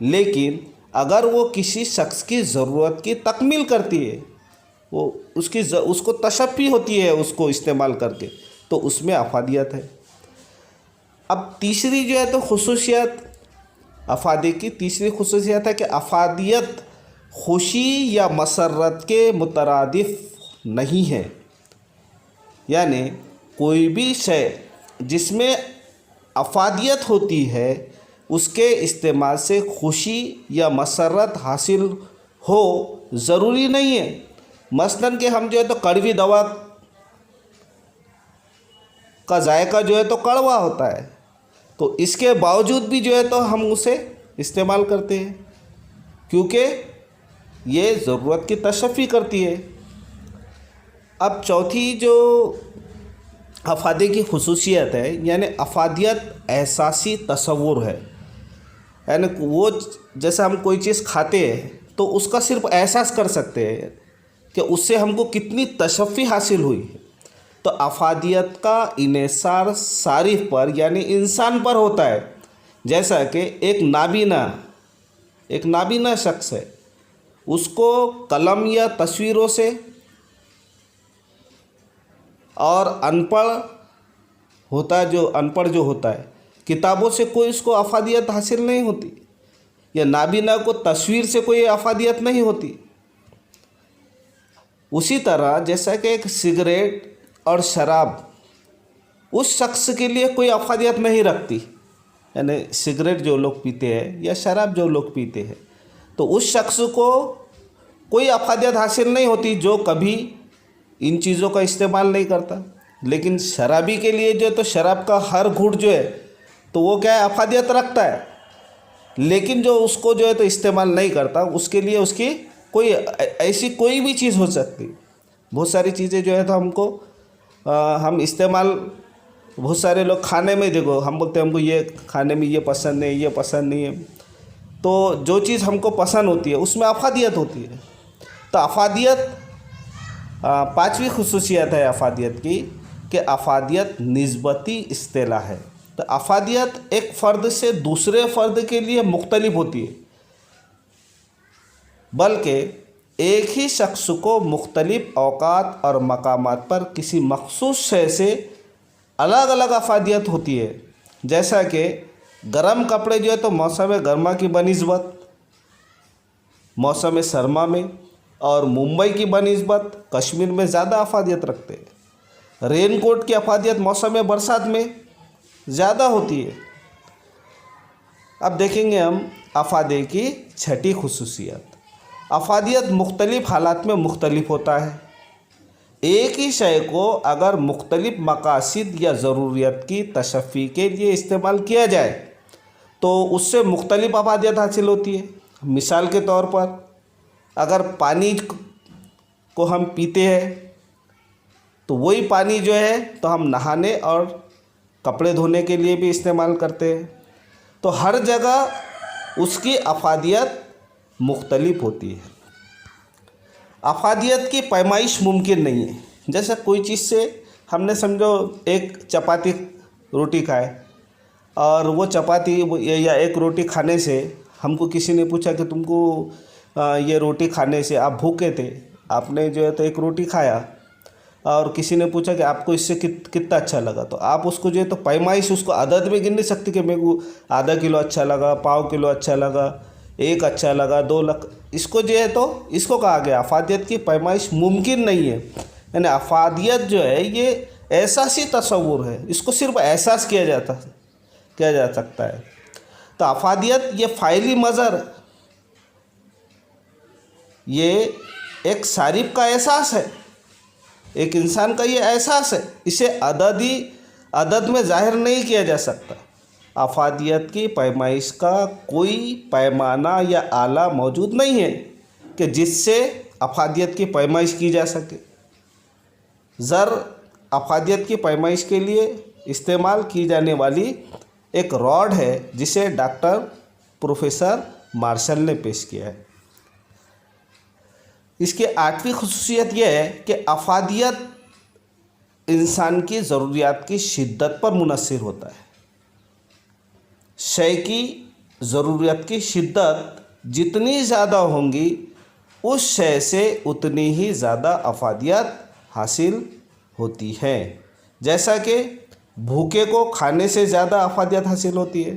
لیکن اگر وہ کسی شخص کی ضرورت کی تکمیل کرتی ہے، وہ اس کو تشفی ہوتی ہے اس کو استعمال کر کے، تو اس میں افادیت ہے۔ اب تیسری جو ہے تو خصوصیت افادے کی تیسری خصوصیت ہے کہ افادیت خوشی یا مسرت کے مترادف نہیں ہے، یعنی کوئی بھی شے جس میں افادیت ہوتی ہے اس کے استعمال سے خوشی یا مسرت حاصل ہو ضروری نہیں ہے۔ مثلاً کہ ہم جو ہے تو کڑوی دوا کا ذائقہ جو ہے تو کڑوا ہوتا ہے، تو اس کے باوجود بھی جو ہے تو ہم اسے استعمال کرتے ہیں کیونکہ یہ ضرورت کی تشفی کرتی ہے۔ اب چوتھی جو افادے کی خصوصیت ہے، یعنی افادیت احساسی تصور ہے، یعنی وہ جیسا ہم کوئی چیز کھاتے ہیں تو اس کا صرف احساس کر سکتے ہیں کہ اس سے ہم کو کتنی تشفی حاصل ہوئی ہے۔ تو افادیت کا انحصار صارف پر یعنی انسان پر ہوتا ہے، جیسا کہ ایک نابینا شخص ہے، اس کو قلم یا تصویروں سے، اور ان پڑھ جو ہوتا ہے کتابوں سے کوئی اس کو افادیت حاصل نہیں ہوتی، یا نابینا کو تصویر سے کوئی افادیت نہیں ہوتی۔ اسی طرح جیسا کہ ایک سگریٹ اور شراب اس شخص کے لیے کوئی افادیت نہیں رکھتی، یعنی سگریٹ جو لوگ پیتے ہیں یا شراب جو لوگ پیتے ہیں تو اس شخص کو کوئی افادیت حاصل نہیں ہوتی جو کبھی ان چیزوں کا استعمال نہیں کرتا۔ لیکن شرابی کے لیے جو ہے تو شراب کا ہر گھونٹ جو ہے تو وہ کیا ہے افادیت رکھتا ہے، لیکن جو اس کو جو ہے تو استعمال نہیں کرتا اس کے لیے اس کی کوئی ایسی کوئی بھی چیز ہو سکتی۔ بہت ساری چیزیں جو ہے تو ہم استعمال، بہت سارے لوگ کھانے میں دیکھو ہم بولتے ہیں ہم کو یہ کھانے میں یہ پسند نہیں، یہ پسند نہیں ہے، تو جو چیز ہم کو پسند ہوتی ہے اس میں افادیت ہوتی ہے۔ تو افادیت پانچویں خصوصیت ہے افادیت کی کہ افادیت نسبتی اصطلاح ہے۔ تو افادیت ایک فرد سے دوسرے فرد کے لیے مختلف ہوتی ہے، بلکہ ایک ہی شخص کو مختلف اوقات اور مقامات پر کسی مخصوص شے سے الگ الگ افادیت ہوتی ہے۔ جیسا کہ گرم کپڑے جو ہے تو موسم گرما کی بنسبت موسم سرما میں، اور ممبئی کی بنسبت کشمیر میں زیادہ افادیت رکھتے ہیں۔ رین کوٹ کی افادیت موسم برسات میں زیادہ ہوتی ہے۔ اب دیکھیں گے ہم افادے کی چھٹی خصوصیت۔ افادیت مختلف حالات میں مختلف ہوتا ہے۔ ایک ہی شے کو اگر مختلف مقاصد یا ضروریات کی تشفی کے لیے استعمال کیا جائے تو اس سے مختلف افادیت حاصل ہوتی ہے۔ مثال کے طور پر اگر پانی کو ہم پیتے ہیں تو وہی پانی جو ہے تو ہم نہانے اور کپڑے دھونے کے لیے بھی استعمال کرتے ہیں، تو ہر جگہ اس کی افادیت مختلف ہوتی ہے۔ افادیت کی پیمائش ممکن نہیں ہے۔ جیسا کوئی چیز سے ہم نے سمجھو ایک چپاتی روٹی کھائے، اور وہ چپاتی یا ایک روٹی کھانے سے ہم کو کسی نے پوچھا کہ تم کو یہ روٹی کھانے سے آپ بھوکے تھے، آپ نے جو ہے تو ایک روٹی کھایا، اور کسی نے پوچھا کہ آپ کو اس سے کتنا اچھا لگا، تو آپ اس کو جو ہے تو پیمائش اس کو عدد میں گن نہیں سکتے کہ میرے کو آدھا کلو اچھا لگا، پاؤ کلو اچھا لگا، ایک اچھا لگا، 2 لکھ، اس کو جو ہے تو اس کو کہا گیا افادیت کی پیمائش ممکن نہیں ہے۔ یعنی افادیت جو ہے یہ احساسی تصور ہے، اس کو صرف احساس کیا جا سکتا ہے۔ تو افادیت یہ فعلی مظہر، یہ ایک صارف کا احساس ہے، ایک انسان کا یہ احساس ہے، اسے عدد میں ظاہر نہیں کیا جا سکتا۔ افادیت کی پیمائش کا کوئی پیمانہ یا آلہ موجود نہیں ہے کہ جس سے افادیت کی پیمائش کی جا سکے۔ زر افادیت کی پیمائش کے لیے استعمال کی جانے والی ایک راڈ ہے جسے ڈاکٹر پروفیسر مارشل نے پیش کیا ہے۔ اس کی 8ویں خصوصیت یہ ہے کہ افادیت انسان کی ضروریات کی شدت پر منحصر ہوتا ہے۔ شے کی ضرورت کی شدت جتنی زیادہ ہوں گی اس شے سے اتنی ہی زیادہ افادیت حاصل ہوتی ہے. جیسا کہ بھوکے کو کھانے سے زیادہ افادیت حاصل ہوتی ہے.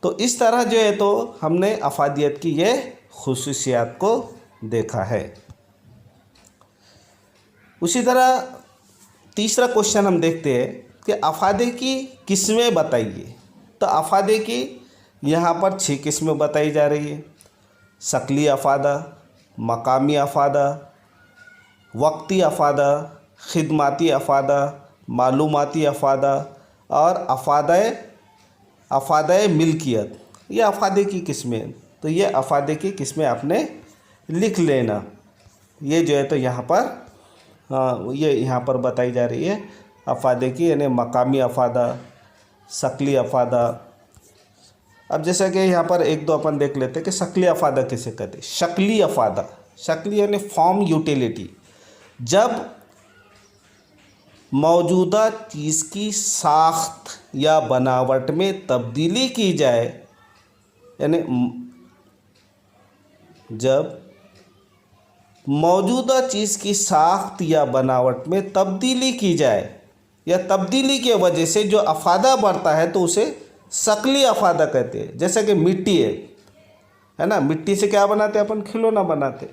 تو اس طرح جو ہے تو ہم نے افادیت کی یہ خصوصیات کو دیکھا ہے. اسی طرح تیسرا کوشچن ہم دیکھتے ہیں کہ افادے کی قسمیں بتائیے. تو افادے کی یہاں پر 6 قسمیں بتائی جا رہی ہے. شکلی افادہ، مقامی افادہ، وقتی افادہ، خدماتی افادہ، معلوماتی افادہ اور افادہ ملکیت. یہ افادے کی قسمیں. تو یہ افادے کی قسمیں آپ نے لکھ لینا. یہ جو ہے تو یہاں پر یہ یہاں پر بتائی جا رہی ہے افادے کی، یعنی مقامی افادہ، شکلی افادہ. اب جیسا کہ یہاں پر ایک دو اپن دیکھ لیتے کہ شکلی افادہ کسے کہتے ہیں. شکلی افادہ، شکلی یعنی فارم یوٹیلیٹی. جب موجودہ چیز کی ساخت یا بناوٹ میں تبدیلی کی جائے، یعنی جب موجودہ چیز کی ساخت یا بناوٹ میں تبدیلی کی جائے یا تبدیلی کی وجہ سے جو افادہ بڑھتا ہے تو اسے شکلی افادہ کہتے ہیں. جیسا کہ مٹی ہے نا، مٹی سے کیا بناتے اپن؟ کھلونا بناتے.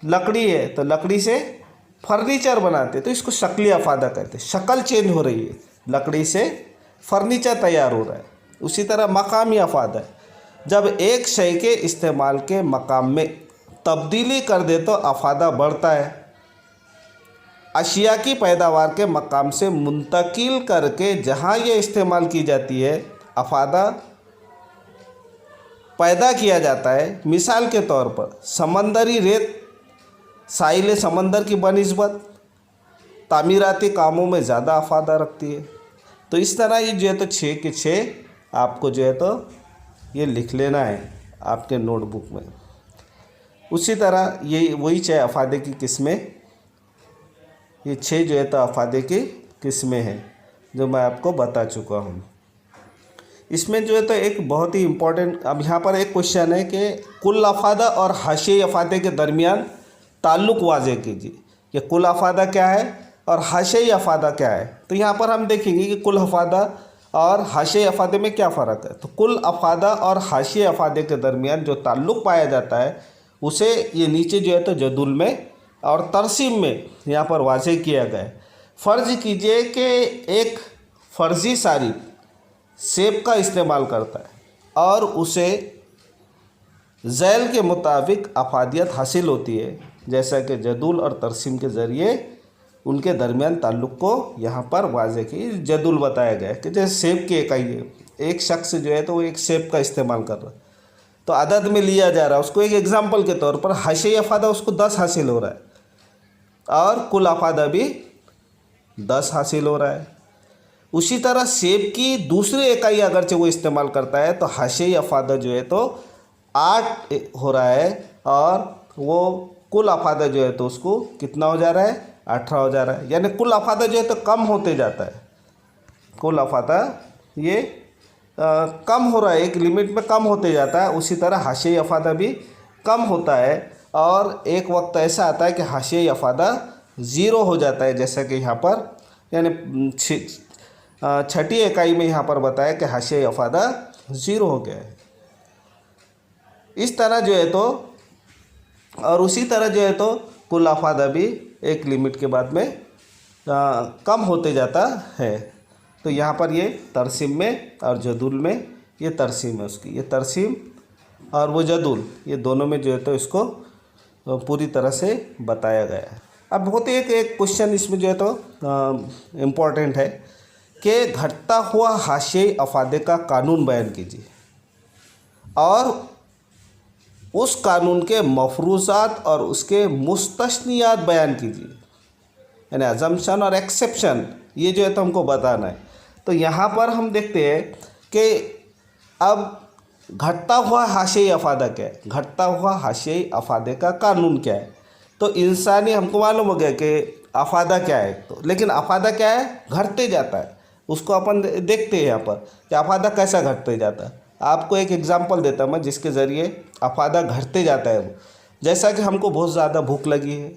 لکڑی ہے تو لکڑی سے فرنیچر بناتے، تو اس کو شکلی افادہ کہتے ہیں. شکل چینج ہو رہی ہے، لکڑی سے فرنیچر تیار ہو رہا ہے. اسی طرح مقامی افادہ ہے. جب ایک شے کے استعمال کے مقام میں تبدیلی کر دے تو افادہ بڑھتا ہے. اشیاء کی پیداوار کے مقام سے منتقل کر کے جہاں یہ استعمال کی جاتی ہے افادہ پیدا کیا جاتا ہے. مثال کے طور پر سمندری ریت ساحل سمندر کی بنسبت تعمیراتی کاموں میں زیادہ افادہ رکھتی ہے. تو اس طرح یہ جو ہے تو 6 کے 6 آپ کو جو ہے تو یہ لکھ لینا ہے آپ کے نوٹ بک میں. اسی طرح یہ وہی 6 افادے کی قسمیں، یہ 6 جو ہے تو افادے کی قسمیں ہیں جو میں آپ کو بتا چکا ہوں. اس میں جو ہے تو ایک بہت ہی امپورٹنٹ، اب یہاں پر ایک کوشچن ہے کہ کل افادہ اور حاشیئی افادے کے درمیان تعلق واضح کیجیے. کہ کل افادہ کیا ہے اور حاشیئی افادہ کیا ہے. تو یہاں پر ہم دیکھیں گے کہ کل افادہ اور حاشیئی افادے میں کیا فرق ہے. تو کل افادہ اور حاشیئی افادے کے درمیان جو تعلق پایا جاتا ہے اسے یہ نیچے جو ہے تو جدول میں اور ترسیم میں یہاں پر واضح کیا گیا ہے. فرض کیجئے کہ ایک فرضی صارف سیب کا استعمال کرتا ہے اور اسے ذیل کے مطابق افادیت حاصل ہوتی ہے. جیسا کہ جدول اور ترسیم کے ذریعے ان کے درمیان تعلق کو یہاں پر واضح کی جدول بتایا گیا ہے. کہ جیسے سیب کی اکائی ہے، ایک شخص جو ہے تو وہ ایک سیب کا استعمال کر رہا ہے تو عدد میں لیا جا رہا ہے اس کو. ایک ایگزامپل کے طور پر حاشیئی افادہ اس کو 10 حاصل ہو رہا ہے اور کل افادہ بھی 10 حاصل ہو رہا ہے. اسی طرح سیب کی دوسری اکائی اگرچہ وہ استعمال کرتا ہے تو حاشیئی افادہ جو ہے تو 8 ہو رہا ہے اور وہ کل افادہ جو ہے تو اس کو کتنا ہو جا رہا ہے؟ 18 ہو جا رہا ہے. یعنی کل افادہ جو ہے تو کم ہوتے جاتا ہے. کل افادہ یہ کم ہو رہا ہے، ایک لمٹ میں کم ہوتے جاتا ہے. اسی طرح حاشیئی افادہ بھی کم ہوتا ہے اور ایک وقت ایسا آتا ہے کہ حاشیئی افادہ 0 ہو جاتا ہے. جیسا کہ یہاں پر یعنی 6ٹھی اکائی میں یہاں پر بتایا کہ حاشیئی افادہ 0 ہو گیا ہے. اس طرح جو ہے تو اور اسی طرح جو ہے تو کل افادہ بھی ایک لمٹ کے بعد میں کم ہوتے جاتا ہے. تو یہاں پر یہ ترسیم میں اور جدول میں یہ ترسیم ہے اس کی، یہ ترسیم اور وہ جدول یہ دونوں میں جو ہے تو اس کو پوری طرح سے بتایا گیا ہے. اب بہت ایک کوشچن اس میں جو ہے تو امپورٹنٹ ہے کہ گھٹتا ہوا حاشیئی افادے کا قانون بیان کیجیے اور اس قانون کے مفروضات اور اس کے مستثنیات بیان کیجیے. یعنی ازمپشن اور ایکسیپشن یہ جو ہے تو ہم کو بتانا ہے. تو یہاں پر ہم دیکھتے ہیں کہ اب گھٹتا ہوا حاشیئی افادہ کیا ہے، گھٹتا ہوا حاشیئی افادے کا قانون کیا ہے. تو انسانی ہم کو معلوم ہو گیا کہ افادہ کیا ہے، تو لیکن افادہ کیا ہے؟ گھٹتے جاتا ہے. اس کو اپن دیکھتے ہیں یہاں پر کہ افادہ کیسا گھٹتے جاتا ہے. آپ کو ایک ایگزامپل دیتا ہوں میں جس کے ذریعے افادہ گھٹتے جاتا ہے وہ. جیسا کہ ہم کو بہت زیادہ بھوک لگی ہے،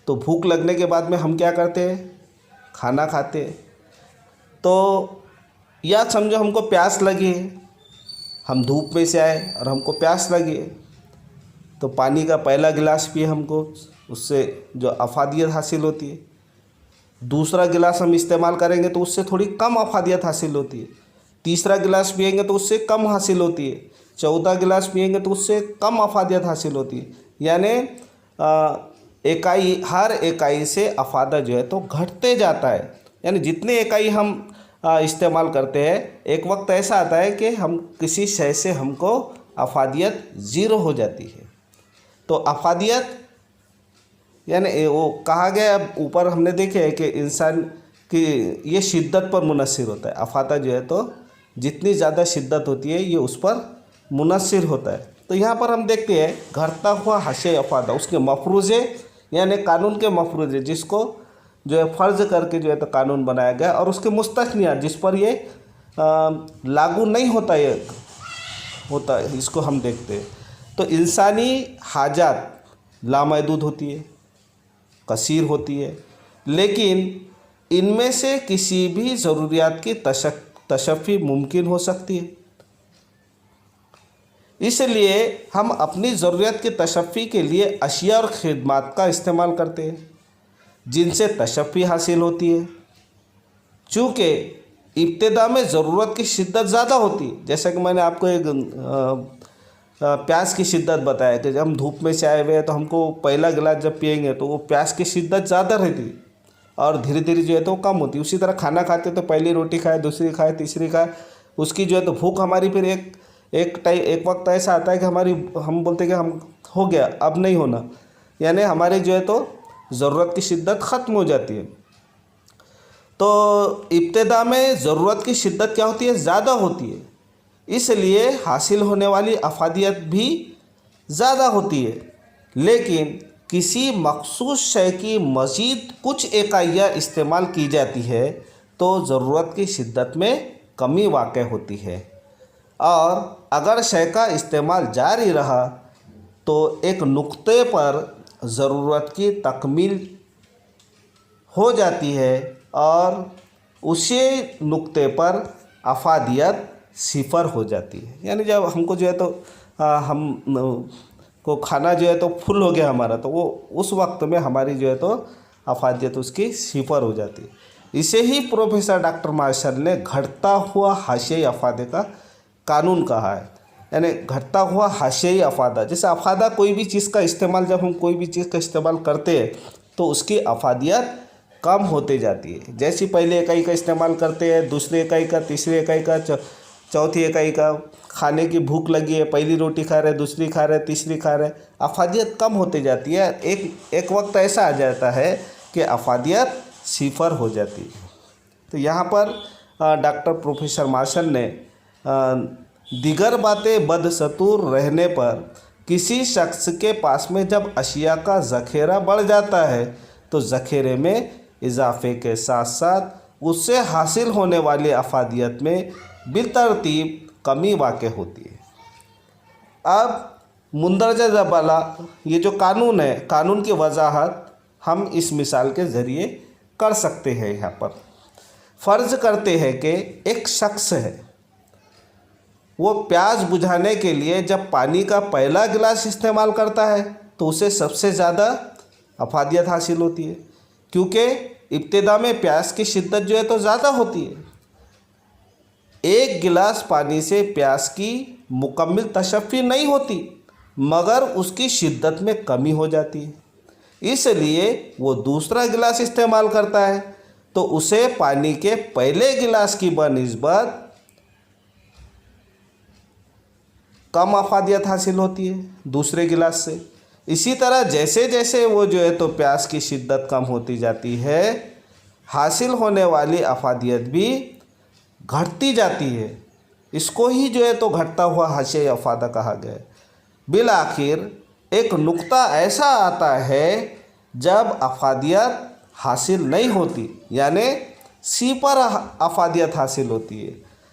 تو بھوک لگنے کے بعد میں ہم کیا کرتے ہیں؟ کھانا کھاتے ہیں. تو یا سمجھو ہم کو پیاس لگی ہے، ہم دھوپ میں سے آئے اور ہم کو پیاس لگی ہے، تو پانی کا پہلا گلاس پیے ہم کو، اس سے جو افادیت حاصل ہوتی ہے. دوسرا گلاس ہم استعمال کریں گے تو اس سے تھوڑی کم افادیت حاصل ہوتی ہے. تیسرا گلاس پئیں گے تو اس سے کم حاصل ہوتی ہے. چوتھا گلاس پئیں گے تو اس سے کم افادیت حاصل ہوتی ہے. یعنی ہر اکائی سے افادہ جو ہے تو گھٹتے جاتا ہے. یعنی جتنے اکائی ہم استعمال کرتے ہیں، ایک وقت ایسا آتا ہے کہ ہم کسی شے سے ہم کو افادیت زیرو ہو جاتی ہے. تو افادیت یعنی وہ کہا گیا، اب اوپر ہم نے دیکھے ہے کہ انسان کی یہ شدت پر منحصر ہوتا ہے. افادہ جو ہے تو جتنی زیادہ شدت ہوتی ہے یہ اس پر منحصر ہوتا ہے. تو یہاں پر ہم دیکھتے ہیں گھٹتا ہوا حاشیۂ افادہ، اس کے مفروضے یعنی قانون کے مفروضے جس کو جو ہے فرض کر کے جو ہے تو قانون بنایا گیا، اور اس کے مستثنیات جس پر یہ لاگو نہیں ہوتا ہے، اس کو ہم دیکھتے ہیں. تو انسانی حاجات لامحدود ہوتی ہے، کثیر ہوتی ہے، لیکن ان میں سے کسی بھی ضروریات کی تشفی ممکن ہو سکتی ہے. اس لیے ہم اپنی ضرورت کی تشفی کے لیے اشیاء اور خدمات کا استعمال کرتے ہیں جن سے تشفی حاصل ہوتی ہے. چونکہ ابتدا میں ضرورت کی شدت زیادہ ہوتی ہے، جیسا کہ میں نے آپ کو ایک پیاس کی شدت بتایا کہ جب ہم دھوپ میں سے آئے ہوئے ہیں تو ہم کو پہلا گلاس جب پئیں گے تو وہ پیاس کی شدت زیادہ رہتی اور دھیرے دھیرے جو ہے تو وہ کم ہوتی. اسی طرح کھانا کھاتے تو پہلی روٹی کھائے، دوسری کھائے، تیسری کھائے، اس کی جو ہے تو بھوک ہماری پھر ایک وقت ایسا آتا ہے کہ ہم بولتے ہیں کہ ہم ہو گیا، اب نہیں ہونا. یعنی ہمارے جو ہے تو ضرورت کی شدت ختم ہو جاتی ہے. تو ابتدا میں ضرورت کی شدت کیا ہوتی ہے؟ زیادہ ہوتی ہے. اس لیے حاصل ہونے والی افادیت بھی زیادہ ہوتی ہے. لیکن کسی مخصوص شے کی مزید کچھ اکائیاں استعمال کی جاتی ہے تو ضرورت کی شدت میں کمی واقع ہوتی ہے. اور اگر شے کا استعمال جاری رہا تو ایک نقطے پر ضرورت کی تکمیل ہو جاتی ہے اور اسی نقطے پر افادیت صفر ہو جاتی ہے. یعنی جب ہم کو جو ہے تو ہم کو کھانا جو ہے تو فل ہو گیا ہمارا، تو وہ اس وقت میں ہماری جو ہے تو افادیت اس کی صفر ہو جاتی ہے. اسے ہی پروفیسر ڈاکٹر مارشل نے گھٹتا ہوا حاشیۂ افادے کا قانون کہا ہے. یعنی گھٹتا ہوا حاشیۂ افادہ، جیسے افادہ کوئی بھی چیز کا استعمال، جب ہم کوئی بھی چیز کا استعمال کرتے ہیں تو اس کی افادیت کم ہوتے جاتی ہے. جیسی پہلے اکائی کا استعمال کرتے ہیں، دوسری اکائی کا، تیسری اکائی کا، چوتھی اکائی کا. کھانے کی بھوک لگی ہے، پہلی روٹی کھا رہے، دوسری کھا رہے، تیسری کھا رہے، افادیت کم ہوتے جاتی ہے. ایک وقت ایسا آ جاتا ہے کہ افادیت صفر ہو جاتی ہے. تو یہاں پر ڈاکٹر پروفیسر مارشل نے دیگر باتیں بدستور رہنے پر کسی شخص کے پاس میں جب اشیاء کا ذخیرہ بڑھ جاتا ہے تو ذخیرے میں اضافے کے ساتھ ساتھ اس سے حاصل ہونے والی افادیت میں بالترتیب کمی واقع ہوتی ہے. اب مندرجہ بالا یہ جو قانون ہے، قانون کی وضاحت ہم اس مثال کے ذریعے کر سکتے ہیں. یہاں پر فرض کرتے ہیں کہ ایک شخص ہے، وہ پیاس بجھانے کے لیے جب پانی کا پہلا گلاس استعمال کرتا ہے تو اسے سب سے زیادہ افادیت حاصل ہوتی ہے، کیونکہ ابتدا میں پیاس کی شدت جو ہے تو زیادہ ہوتی ہے. ایک گلاس پانی سے پیاس کی مکمل تشفی نہیں ہوتی مگر اس کی شدت میں کمی ہو جاتی ہے. اس لیے وہ دوسرا گلاس استعمال کرتا ہے تو اسے پانی کے پہلے گلاس کی بنسبت کم افادیت حاصل ہوتی ہے دوسرے گلاس سے. اسی طرح جیسے جیسے وہ جو ہے تو پیاس کی شدت کم ہوتی جاتی ہے، حاصل ہونے والی افادیت بھی گھٹتی جاتی ہے. اس کو ہی جو ہے تو گھٹتا ہوا حاشیۂ افادہ کہا گیا ہے. بالآخر ایک نقطہ ایسا آتا ہے جب افادیت حاصل نہیں ہوتی، یعنی صفر افادیت حاصل ہوتی ہے.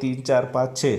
3 4 5 6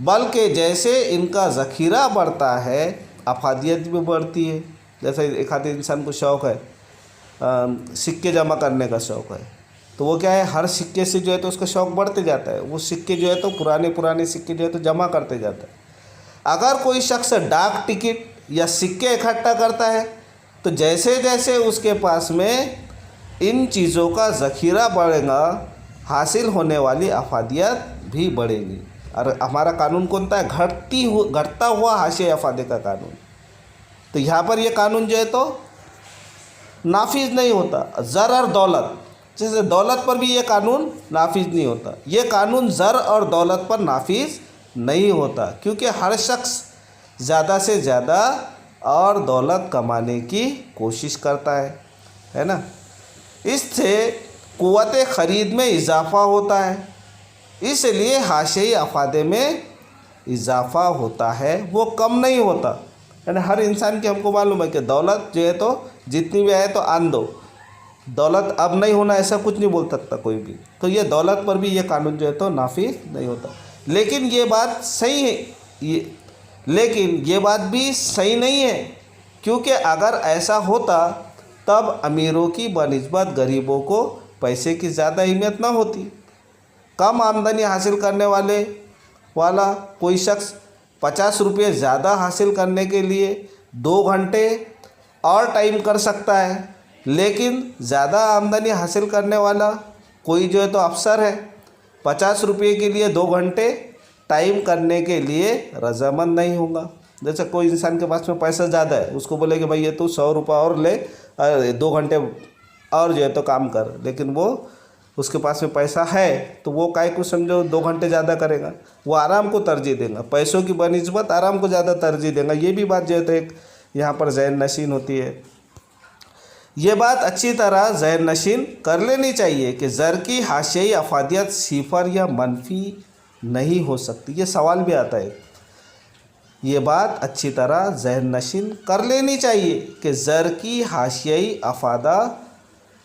بلکہ جیسے ان کا ذخیرہ بڑھتا ہے افادیت بھی بڑھتی ہے. جیسے ایک آدھے انسان کو شوق ہے سکے جمع کرنے کا شوق ہے, تو وہ کیا ہے ہر سکے سے جو ہے تو اس کا شوق بڑھتے جاتا ہے, وہ سکے جو ہے تو پرانے سکے جو ہے تو جمع کرتے جاتا ہے. اگر کوئی شخص ڈاک ٹکٹ یا سکے اکٹھا کرتا ہے تو جیسے جیسے اس کے پاس میں ان چیزوں کا ذخیرہ بڑھے گا حاصل ہونے والی افادیت بھی بڑھے گی. اور ہمارا قانون کون سا ہے؟ گھٹتا ہوا حاشیہ افادے کا قانون. تو یہاں پر یہ قانون جو ہے تو نافذ نہیں ہوتا. زر اور دولت, جیسے دولت پر بھی یہ قانون نافذ نہیں ہوتا. یہ قانون زر اور دولت پر نافذ نہیں ہوتا کیونکہ ہر شخص زیادہ سے زیادہ اور دولت کمانے کی کوشش کرتا ہے نا. اس سے قوت خرید میں اضافہ ہوتا ہے, اس لیے حاشیئی افادے میں اضافہ ہوتا ہے, وہ کم نہیں ہوتا. یعنی ہر انسان کی ہم کو معلوم ہے کہ دولت جو ہے تو جتنی بھی آئے تو آن دو, دولت اب نہیں ہونا ایسا کچھ نہیں بول سکتا کوئی بھی. تو یہ دولت پر بھی یہ قانون جو ہے تو نافذ نہیں ہوتا. لیکن یہ بات صحیح ہے, لیکن یہ بات بھی صحیح نہیں ہے, کیونکہ اگر ایسا ہوتا تب امیروں کی بنسبت غریبوں کو پیسے کی زیادہ اہمیت نہ ہوتی. کم آمدنی حاصل کرنے والا کوئی شخص 50 روپے زیادہ حاصل کرنے کے لیے 2 گھنٹے اور ٹائم کر سکتا ہے, لیکن زیادہ آمدنی حاصل کرنے والا کوئی جو ہے تو افسر ہے 50 روپے کے لیے 2 گھنٹے ٹائم کرنے کے لیے رضامند نہیں ہوگا. جیسے کوئی انسان کے پاس میں پیسہ زیادہ ہے, اس کو بولے کہ بھائی یہ تو 100 روپے اور لے 2 گھنٹے اور جو ہے تو کام کر, لیکن وہ اس کے پاس میں پیسہ ہے تو وہ کائے کو سمجھو 2 گھنٹے زیادہ کرے گا, وہ آرام کو ترجیح دے گا, پیسوں کی بنسبت آرام کو زیادہ ترجیح دے گا. یہ بھی بات جو ہے تو ایک یہاں پر ذہن نشین ہوتی ہے. یہ بات اچھی طرح ذہن نشین کر لینی چاہیے کہ زر کی حاشیئی افادیت صفر یا منفی نہیں ہو سکتی. یہ سوال بھی آتا ہے. یہ بات اچھی طرح ذہن نشین کر لینی چاہیے کہ زر کی حاشیئی افادہ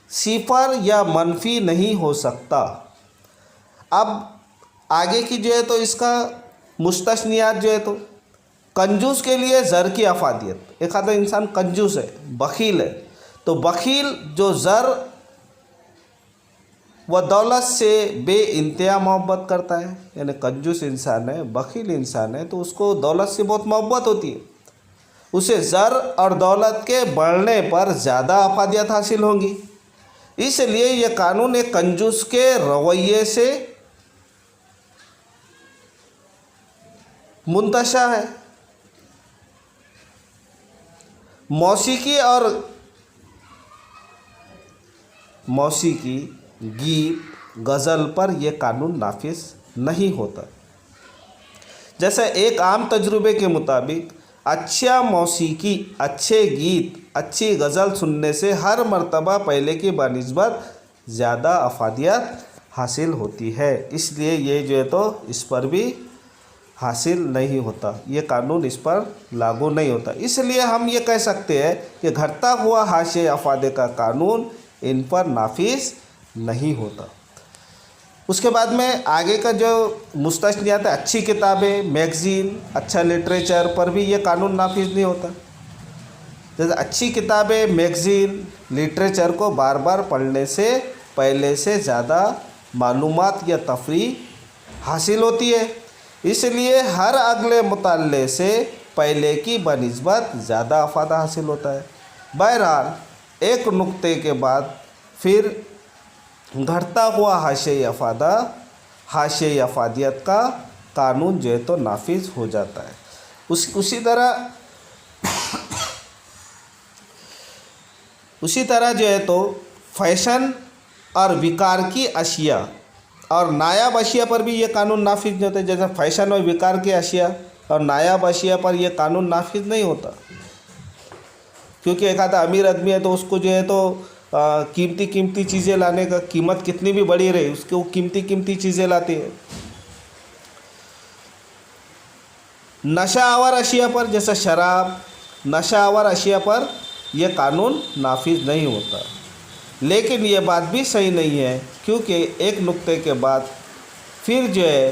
صفر یا منفی نہیں ہو سکتا. اب آگے کی جو ہے تو اس کا مستثنیات جو ہے تو کنجوس کے لیے زر کی افادیت. ایک آدھا انسان کنجوس ہے, بخیل ہے, تو بخیل جو زر و دولت سے بے انتہا محبت کرتا ہے, یعنی کنجوس انسان ہے, بخیل انسان ہے, تو اس کو دولت سے بہت محبت ہوتی ہے, اسے زر اور دولت کے بڑھنے پر زیادہ افادیت حاصل ہوں گی. اس لیے یہ قانون ایک کنجوس کے رویے سے منتشا ہے. موسیقی, گیت, غزل پر یہ قانون نافذ نہیں ہوتا. جیسا ایک عام تجربے کے مطابق اچھا موسیقی, اچھے گیت, اچھی غزل سننے سے ہر مرتبہ پہلے کی بنسبت زیادہ افادیت حاصل ہوتی ہے. اس لیے یہ جو ہے تو اس پر بھی حاصل نہیں ہوتا, یہ قانون اس پر لاگو نہیں ہوتا. اس لیے ہم یہ کہہ سکتے ہیں کہ گھٹتا ہوا حاشیہ افادے کا قانون ان پر نافذ نہیں ہوتا. اس کے بعد میں آگے کا جو مستثنیات ہے, اچھی کتابیں, میگزین, اچھا لٹریچر پر بھی یہ قانون نافذ نہیں ہوتا. جیسے اچھی کتابیں, میگزین, لٹریچر کو بار بار پڑھنے سے پہلے سے زیادہ معلومات یا تفریح حاصل ہوتی ہے, اس لیے ہر اگلے مطالعے سے پہلے کی بنسبت زیادہ افادہ حاصل ہوتا ہے. بہرحال ایک نقطے کے بعد پھر گھٹتا ہوا حاشیئی افادیت کا قانون جو ہے تو نافذ ہو جاتا ہے. اسی طرح جو ہے تو فیشن اور وقار کی اشیاء اور نایاب اشیاء پر بھی یہ قانون نافذ نہیں ہوتا. جیسے فیشن اور وقار کی اشیاء اور نایاب اشیاء پر یہ قانون نافذ نہیں ہوتا, کیونکہ ایک آدھا امیر آدمی ہے تو اس کو جو ہے تو قیمتی چیزیں لانے کا, قیمت کتنی بھی بڑی رہی اس کو قیمتی چیزیں لاتی ہے. نشہ آور اشیاء پر, جیسا شراب, نشہ آور اشیاء پر یہ قانون نافذ نہیں ہوتا. لیکن یہ بات بھی صحیح نہیں ہے, کیونکہ ایک نقطے کے بعد پھر جو ہے